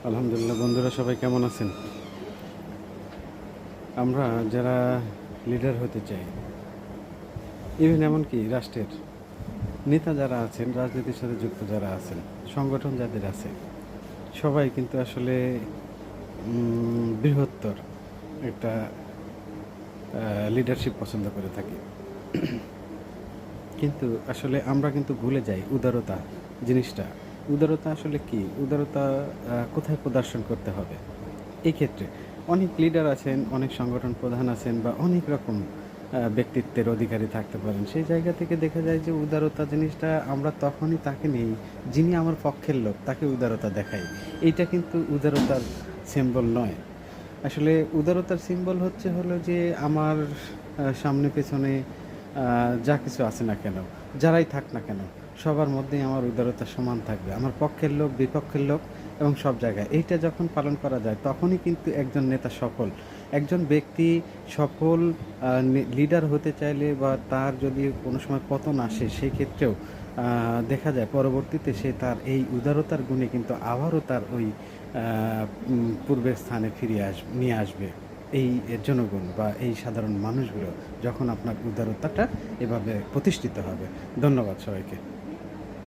আলহামদুলিল্লাহ। বন্ধুরা সবাই কেমন আছেন? আমরা যারা লিডার হতে চাই, ইভেন এমনকি রাষ্ট্রের নেতা যারা আছেন, রাজনীতির সাথে যুক্ত যারা আছেন, সংগঠন যাদের আছে, সবাই কিন্তু আসলে বৃহত্তর একটা লিডারশিপ পছন্দ করে থাকি। কিন্তু আসলে আমরা কিন্তু ভুলে যাই উদারতা জিনিসটা। উদারতা আসলে কি? উদারতা কোথায় প্রদর্শন করতে হবে? এই ক্ষেত্রে অনেক লিডার আছেন, অনেক সংগঠন প্রধান আছেন বা অনেক রকম ব্যক্তিত্বের অধিকারী থাকতে পারেন। সেই জায়গা থেকে দেখা যায় যে উদারতা জিনিসটা আমরা তখনই তাকে নেই, যিনি আমার পক্ষের লোক, তাকে উদারতা দেখাই। এইটা কিন্তু উদারতার সিম্বল নয়। আসলে উদারতার সিম্বল হলো যে আমার সামনে পেছনে যা কিছু আছে না কেন, যারাই থাক না কেন, সবার মধ্যেই আমার উদারতা সমান থাকবে। আমার পক্ষের লোক, বিপক্ষের লোক এবং সব জায়গায়। এইটা যখন পালন করা যায় তখনই কিন্তু একজন নেতা সফল। একজন ব্যক্তি সফল লিডার হতে চাইলে বা তার যদি কোনো সময় পতন আসে সেই ক্ষেত্রেও দেখা যায় পরবর্তীতে সে তার এই উদারতার গুণে কিন্তু আবারও তার ওই পূর্বের স্থানে নিয়ে আসবে। এই জনগণ বা এই সাধারণ মানুষগুলো যখন আপনার উদারতাটা এভাবে প্রতিষ্ঠিত হবে। ধন্যবাদ সবাইকে।